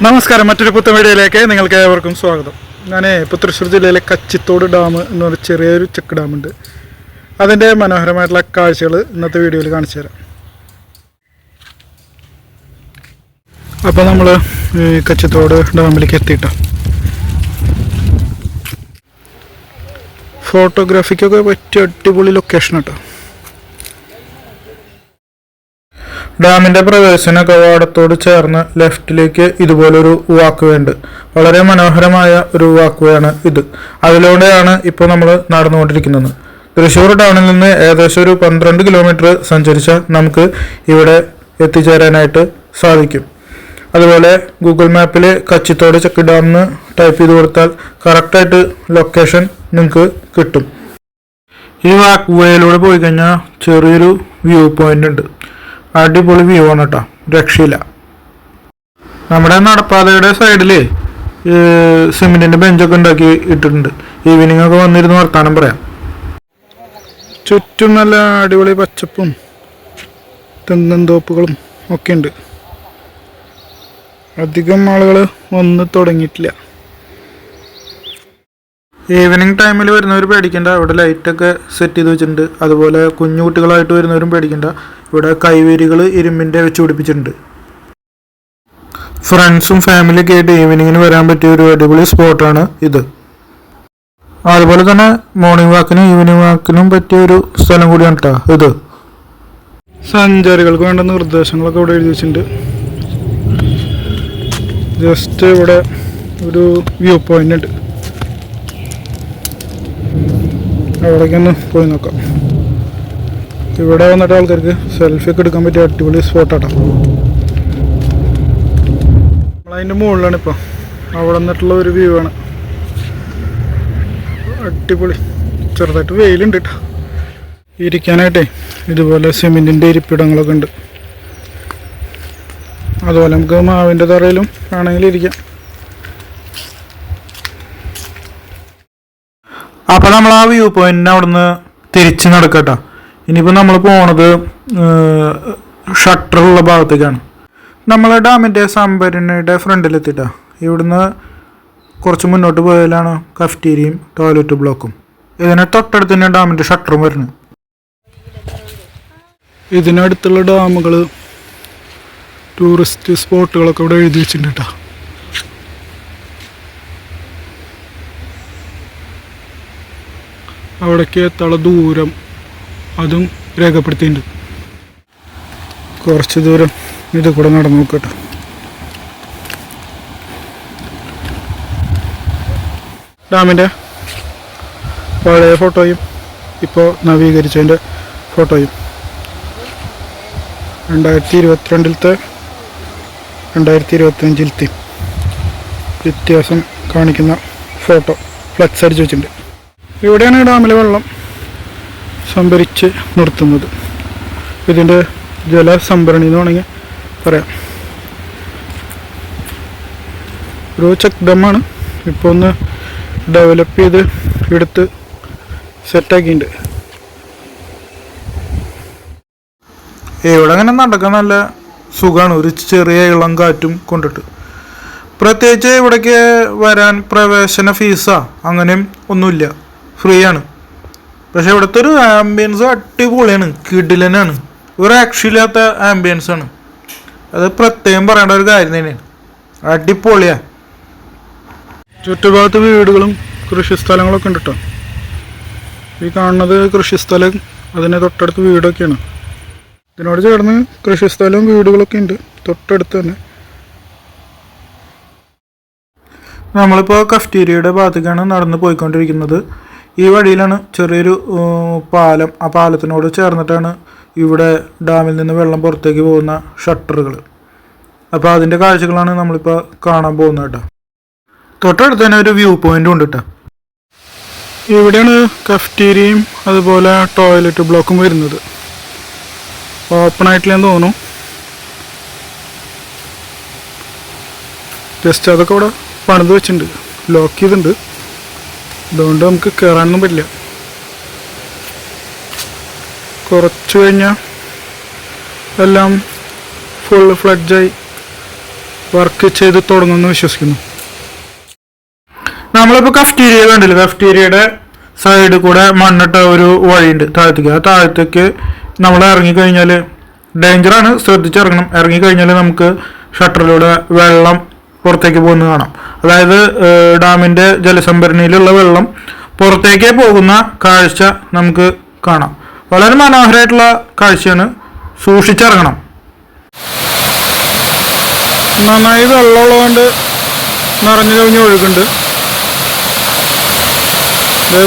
നമസ്കാരം, മറ്റൊരു പുത്തൻ വീഡിയോയിലേക്ക് നിങ്ങൾക്ക് ഏവർക്കും സ്വാഗതം. ഞാൻ ഇപ്പോൾ തൃശ്ശൂർ ജില്ലയിലെ കച്ചിത്തോട് ഡാം എന്നൊരു ചെറിയൊരു ചെക്ക് ഡാമുണ്ട്. അതിൻ്റെ മനോഹരമായിട്ടുള്ള കാഴ്ചകൾ ഇന്നത്തെ വീഡിയോയിൽ കാണിച്ചു തരാം. അപ്പോൾ നമ്മൾ കച്ചിത്തോട് ഡാമിലേക്ക് എത്തിയിട്ടോ. ഫോട്ടോഗ്രാഫിക്കൊക്കെ പറ്റിയ അടിപൊളി ലൊക്കേഷൻ കേട്ടോ. ഡാമിൻ്റെ പ്രവേശന കവാടത്തോട് ചേർന്ന് ലെഫ്റ്റിലേക്ക് ഇതുപോലൊരു വാക്ക് വേ ഉണ്ട്. വളരെ മനോഹരമായ ഒരു വാക്ക് വേ ആണ് ഇത്. അതിലൂടെയാണ് ഇപ്പോൾ നമ്മൾ നടന്നുകൊണ്ടിരിക്കുന്നത്. തൃശ്ശൂർ ടൗണിൽ നിന്ന് ഏകദേശം ഒരു 12 കിലോമീറ്റർ സഞ്ചരിച്ചാൽ നമുക്ക് ഇവിടെ എത്തിച്ചേരാനായിട്ട് സാധിക്കും. അതുപോലെ ഗൂഗിൾ മാപ്പിൽ കച്ചിത്തോട് ചെക്ക് ഡാം എന്ന് ടൈപ്പ് ചെയ്ത് കൊടുത്താൽ കറക്റ്റായിട്ട് ലൊക്കേഷൻ നിങ്ങൾക്ക് കിട്ടും. ഈ വാക്ക് വേയിലൂടെ പോയി കഴിഞ്ഞാൽ ചെറിയൊരു വ്യൂ പോയിന്റ് ഉണ്ട്. അടിപൊളി വ്യൂ ആണ് കേട്ടോ, രക്ഷയില്ല. നമ്മുടെ നടപ്പാതയുടെ സൈഡിൽ സിമെന്റിന്റെ ബെഞ്ചൊക്കെ ഉണ്ടാക്കി ഇട്ടിട്ടുണ്ട്. ഈവനിങ് ഒക്കെ വന്നിരുന്ന് വർത്താനം പറയാം. ചുറ്റും നല്ല അടിപൊളി പച്ചപ്പും തെങ്ങും തോപ്പുകളും ഒക്കെ ഉണ്ട്. അധികം ആളുകൾ വന്ന് തുടങ്ങിയിട്ടില്ല. ഈവനിങ് ടൈമിൽ വരുന്നവർ പേടിക്കണ്ട, ഇവിടെ ലൈറ്റൊക്കെ സെറ്റ് ചെയ്ത് വെച്ചിട്ടുണ്ട്. അതുപോലെ കുഞ്ഞു കുട്ടികളായിട്ട് വരുന്നവരും പേടിക്കണ്ട, ഇവിടെ കൈവേരികൾ ഇരുമ്പിൻ്റെ വെച്ച് പിടിപ്പിച്ചിട്ടുണ്ട്. ഫ്രണ്ട്സും ഫാമിലിയൊക്കെ ആയിട്ട് ഈവനിങ്ങിന് വരാൻ പറ്റിയ ഒരു അടിപൊളി സ്പോട്ടാണ് ഇത്. അതുപോലെ തന്നെ മോർണിംഗ് വാക്കിനും ഈവനിങ് വാക്കിനും പറ്റിയ ഒരു സ്ഥലം കൂടിയാണ് കേട്ടോ ഇത്. സഞ്ചാരികൾക്ക് വേണ്ട നിർദ്ദേശങ്ങളൊക്കെ ഇവിടെ എഴുതി വെച്ചിട്ടുണ്ട്. ജസ്റ്റ് ഇവിടെ ഒരു വ്യൂ പോയിന്റ് ഉണ്ട്, അവിടേക്കൊന്ന് പോയി നോക്കാം. ഇവിടെ വന്നിട്ട് ആൾക്കാർക്ക് സെൽഫി ഒക്കെ എടുക്കാൻ പറ്റിയ അടിപൊളി സ്പോട്ടാട്ടോ. നമ്മളതിൻ്റെ മുകളിലാണ് ഇപ്പോൾ. അവിടെ നിന്നിട്ടുള്ള ഒരു വ്യൂ ആണ്, അടിപൊളി. ചെറുതായിട്ട് വെയിലുണ്ട് കേട്ടോ. ഇരിക്കാനായിട്ടേ ഇതുപോലെ സിമെൻറ്റിൻ്റെ ഇരിപ്പിടങ്ങളൊക്കെ ഉണ്ട്. അതുപോലെ നമുക്ക് മാവിൻ്റെ തറയിലും വേണമെങ്കിൽ ഇരിക്കാം. അപ്പോൾ നമ്മൾ ആ വ്യൂ പോയിന്റിന് അവിടുന്ന് തിരിച്ച് നടക്കട്ടോ. ഇനിയിപ്പോൾ നമ്മൾ പോണത് ഷട്ടറുള്ള ഭാഗത്തേക്കാണ്. നമ്മൾ ഡാമിൻ്റെ സംഭരണിയുടെ ഫ്രണ്ടിലെത്തിയിട്ടാണ്. ഇവിടുന്ന് കുറച്ച് മുന്നോട്ട് പോയാലാണ് കഫ്റ്റീരിയയും ടോയ്ലറ്റ് ബ്ലോക്കും. ഇതിന് തൊട്ടടുത്ത് തന്നെ ഡാമിൻ്റെ ഷട്ടറും വരുന്നത്. ഇതിനടുത്തുള്ള ഡാമുകൾ, ടൂറിസ്റ്റ് സ്പോട്ടുകളൊക്കെ ഇവിടെ എഴുതി വെച്ചിട്ടുണ്ട് കേട്ടോ. അവിടേക്ക് എത്താനുള്ള ദൂരം അതും രേഖപ്പെടുത്തിയിട്ടുണ്ട്. കുറച്ച് ദൂരം ഇത് കൂടെ നടന്നു നോക്കട്ടെ. ഡാമിൻ്റെ പഴയ ഫോട്ടോയും ഇപ്പോൾ നവീകരിച്ചതിൻ്റെ ഫോട്ടോയും 2022-ലത്തെ 2025-ലത്തെയും വ്യത്യാസം കാണിക്കുന്ന ഫോട്ടോ ഫ്ലെക്സ് അടിച്ച് വെച്ചിട്ടുണ്ട്. ഇവിടെയാണ് ഡാമിലെ വെള്ളം സംഭരിച്ച് നിർത്തുന്നത്. ഇതിൻ്റെ ജലസംഭരണി എന്ന് വേണമെങ്കിൽ പറയാം. ഒരു ചെക്ക് ഡാമാണ്. ഇപ്പോൾ ഒന്ന് ഡെവലപ്പ് ചെയ്ത് എടുത്ത് സെറ്റാക്കിയിട്ടുണ്ട്. ഇവിടെ അങ്ങനെ നടക്കാൻ നല്ല സുഖമാണ്, ഒരു ചെറിയ ഇളം കാറ്റും കൊണ്ടിട്ട്. പ്രത്യേകിച്ച് ഇവിടേക്ക് വരാൻ പ്രവേശന ഫീസാ അങ്ങനെയും ഒന്നുമില്ല, ഫ്രീ ആണ്. പക്ഷെ ഇവിടുത്തെ ഒരു ആംബിയൻസ് അടിപൊളിയാണ്, കിടിലനാണ്. ഒരു രക്ഷയില്ലാത്ത ആംബിയൻസ് ആണ്. അത് പ്രത്യേകം പറയേണ്ട ഒരു കാര്യം തന്നെയാണ്, അടിപൊളിയാ. ചുറ്റുഭാഗത്ത് വീടുകളും കൃഷിസ്ഥലങ്ങളൊക്കെ ഉണ്ട് കേട്ടോ. ഈ കാണുന്നത് കൃഷിസ്ഥലം, അതിന് തൊട്ടടുത്ത് വീടൊക്കെയാണ്. ഇതിനോട് ചേർന്ന് കൃഷിസ്ഥലവും വീടുകളൊക്കെ ഉണ്ട് തൊട്ടടുത്ത് തന്നെ. നമ്മളിപ്പോൾ കഫ്റ്റീരിയയുടെ ഭാഗത്തേക്കാണ് നടന്ന് പോയിക്കൊണ്ടിരിക്കുന്നത്. ഈ വഴിയിലാണ് ചെറിയൊരു പാലം. ആ പാലത്തിനോട് ചേർന്നിട്ടാണ് ഇവിടെ ഡാമിൽ നിന്ന് വെള്ളം പുറത്തേക്ക് പോകുന്ന ഷട്ടറുകൾ. അപ്പോൾ അതിൻ്റെ കാഴ്ചകളാണ് നമ്മളിപ്പോൾ കാണാൻ പോകുന്നത് കേട്ടോ. തൊട്ടടുത്ത് തന്നെ ഒരു വ്യൂ പോയിന്റും ഉണ്ട് കേട്ടോ. ഇവിടെയാണ് കഫ്റ്റീരിയയും അതുപോലെ ടോയ്ലറ്റ് ബ്ലോക്കും വരുന്നത്. ഓപ്പൺ ആയിട്ടില്ലെന്ന് തോന്നുന്നു. ജസ്റ്റ് അതൊക്കെ ഇവിടെ പണിത് വെച്ചിട്ടുണ്ട്, ലോക്ക് ചെയ്തിട്ടുണ്ട്. അതുകൊണ്ട് നമുക്ക് കയറാനൊന്നും പറ്റില്ല. കുറച്ച് കഴിഞ്ഞാൽ എല്ലാം ഫുൾ ഫ്ലഡ്ജായി വർക്ക് ചെയ്ത് തുടങ്ങുമെന്ന് വിശ്വസിക്കുന്നു. നമ്മളിപ്പോൾ കഫ്റ്റീരിയ കണ്ടില്ല, കഫ്റ്റീരിയയുടെ സൈഡിൽ കൂടെ മണ്ണിട്ട ഒരു വഴിയുണ്ട് താഴത്തേക്ക്. ആ താഴത്തേക്ക് നമ്മൾ ഇറങ്ങിക്കഴിഞ്ഞാൽ ഡേഞ്ചറാണ്, ശ്രദ്ധിച്ചിറങ്ങണം. ഇറങ്ങിക്കഴിഞ്ഞാൽ നമുക്ക് ഷട്ടറിലൂടെ വെള്ളം പുറത്തേക്ക് പോകുന്നത് കാണാം. അതായത് ഡാമിൻ്റെ ജലസംഭരണിയിലുള്ള വെള്ളം പുറത്തേക്ക് പോകുന്ന കാഴ്ച നമുക്ക് കാണാം. വളരെ മനോഹരമായിട്ടുള്ള കാഴ്ചയാണ്, സൂക്ഷിച്ചിറങ്ങണം. നന്നായി വെള്ളമുള്ളതുകൊണ്ട് നിറഞ്ഞു കവിഞ്ഞ് ഒഴുകുന്നുണ്ട്.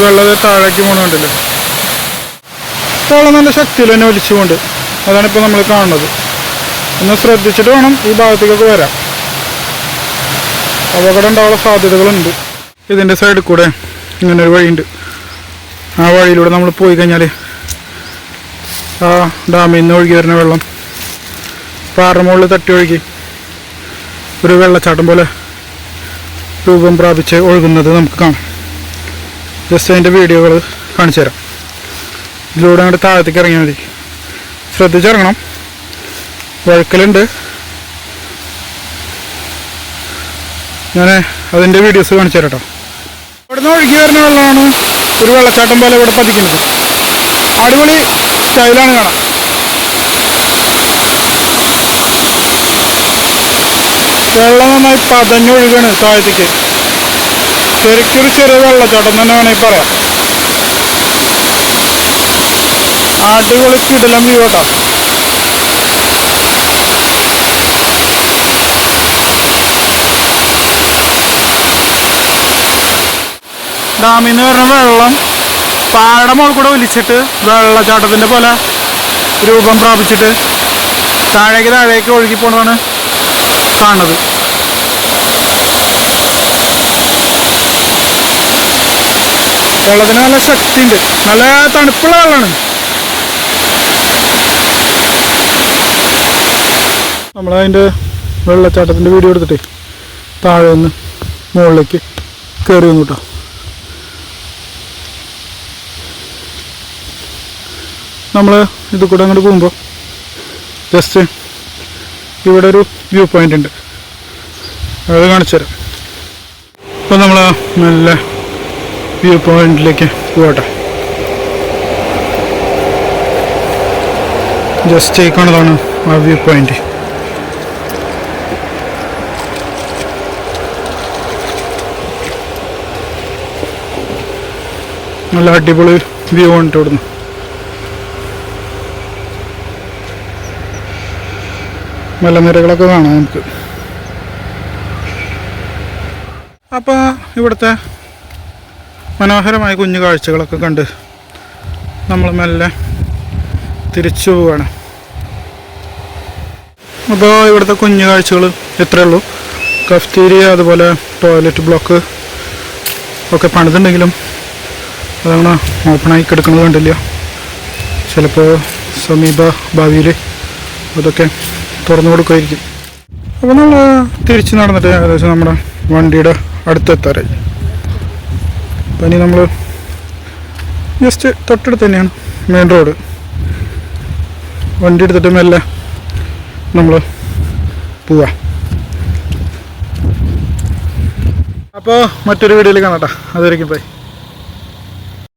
വെള്ളം താഴേക്ക് പോകണ കണ്ടില്ലേ, വെള്ളം നല്ല ശക്തിയിൽ തന്നെ ഒലിച്ചുകൊണ്ട്. അതാണിപ്പോൾ നമ്മൾ കാണുന്നത്. ഒന്ന് ശ്രദ്ധിച്ചിട്ട് വേണം ഈ ഭാഗത്തേക്കൊക്കെ വരാം, അപകടം ഉണ്ടാവാനുള്ള സാധ്യതകളുണ്ട്. ഇതിൻ്റെ സൈഡിൽ കൂടെ ഇങ്ങനൊരു വഴിയുണ്ട്. ആ വഴിയിലൂടെ നമ്മൾ പോയി കഴിഞ്ഞാൽ ആ ഡാമിൽ നിന്ന് ഒഴുകി വരുന്ന വെള്ളം പാറ മുകളിൽ തട്ടി ഒഴുകി ഒരു വെള്ളച്ചാട്ടം പോലെ രൂപം പ്രാപിച്ച് ഒഴുകുന്നത് നമുക്ക് കാണാം. ജസ്റ്റ് അതിൻ്റെ വീഡിയോകൾ കാണിച്ചു തരാം. ഇതിലൂടെ അങ്ങോട്ട് താഴത്തേക്ക് ഇറങ്ങിയാൽ മതി. ശ്രദ്ധിച്ചിറങ്ങണം, വഴുക്കലുണ്ട്. ഞാൻ അതിൻ്റെ വീഡിയോസ് കാണിച്ചു തരാം കേട്ടോ. ഇവിടെ നിന്ന് ഒഴുകി വരുന്ന വെള്ളമാണ് ഒരു വെള്ളച്ചാട്ടം പോലെ ഇവിടെ പതിക്കുന്നത്. അടിപൊളി സ്റ്റൈലാണ് കാണാം. വെള്ളം നന്നായി പതഞ്ഞൊഴുകാണ് താഴത്തേക്ക്. ശരിക്കൊരു ചെറിയ വെള്ളച്ചാട്ടം തന്നെ വേണമെങ്കിൽ പറയാം. അടിപൊളി കിടിലം വ്യൂ കേട്ടോ. ഡാമിൽ നിന്ന് വരുന്ന വെള്ളം പാടം മുകളിൽ കൂടെ ഒലിച്ചിട്ട് വെള്ളച്ചാട്ടത്തിൻ്റെ പോലെ രൂപം പ്രാപിച്ചിട്ട് താഴേക്ക് ഒഴുകി പോണതാണ് കാണുന്നത്. വെള്ളത്തിന് നല്ല ശക്തിയുണ്ട്, നല്ല തണുപ്പുള്ള വെള്ളമാണ്. നമ്മളതിൻ്റെ വെള്ളച്ചാട്ടത്തിൻ്റെ വീഡിയോ എടുത്തിട്ടേ താഴെ നിന്ന് മുകളിലേക്ക് കയറി വന്നു കേട്ടോ. നമ്മൾ ഇത് കൂടെ അങ്ങോട്ട് പോകുമ്പോൾ ജസ്റ്റ് ഇവിടെ ഒരു വ്യൂ പോയിൻ്റ് ഉണ്ട്, അത് കാണിച്ചു തരാം. അപ്പോൾ നമ്മൾ നല്ല വ്യൂ പോയിന്റിലേക്ക് പോകട്ടെ. ജസ്റ്റ് ഈ കാണുന്നതാണ് ആ വ്യൂ പോയിന്റ്. നല്ല അടിപൊളി വ്യൂ ഉണ്ട് ഇവിടുന്ന്. മലനിരകളൊക്കെ കാണാം നമുക്ക്. അപ്പോൾ ഇവിടുത്തെ മനോഹരമായ കുഞ്ഞു കാഴ്ചകളൊക്കെ കണ്ട് നമ്മൾ മെല്ലെ തിരിച്ചു പോവുകയാണ്. അപ്പോൾ ഇവിടുത്തെ കുഞ്ഞു കാഴ്ചകൾ ഇത്രയേ ഉള്ളൂ. കഫ്റ്റീരിയ അതുപോലെ ടോയ്ലറ്റ് ബ്ലോക്ക് ഒക്കെ പണിതുണ്ടെങ്കിലും അതങ്ങനെ ഓപ്പണായി കിടക്കുന്നത് കണ്ടില്ല. ചിലപ്പോൾ സമീപ ഭാവിയിൽ അതൊക്കെ തുറന്നു കൊടുക്കുമായിരിക്കും. അപ്പോൾ നമ്മൾ തിരിച്ച് നടന്നിട്ട് ഏകദേശം നമ്മുടെ വണ്ടിയുടെ അടുത്തെത്താറായി. അപ്പം ഇനി നമ്മൾ ജസ്റ്റ് തൊട്ടടുത്ത് തന്നെയാണ് മെയിൻ റോഡ്. വണ്ടി എടുത്തിട്ട് മെല്ലെ നമ്മൾ പോവാം. അപ്പോൾ മറ്റൊരു വീഡിയോയിൽ കാണാം കേട്ടോ. അതുവരെയ്ക്കും ബൈ.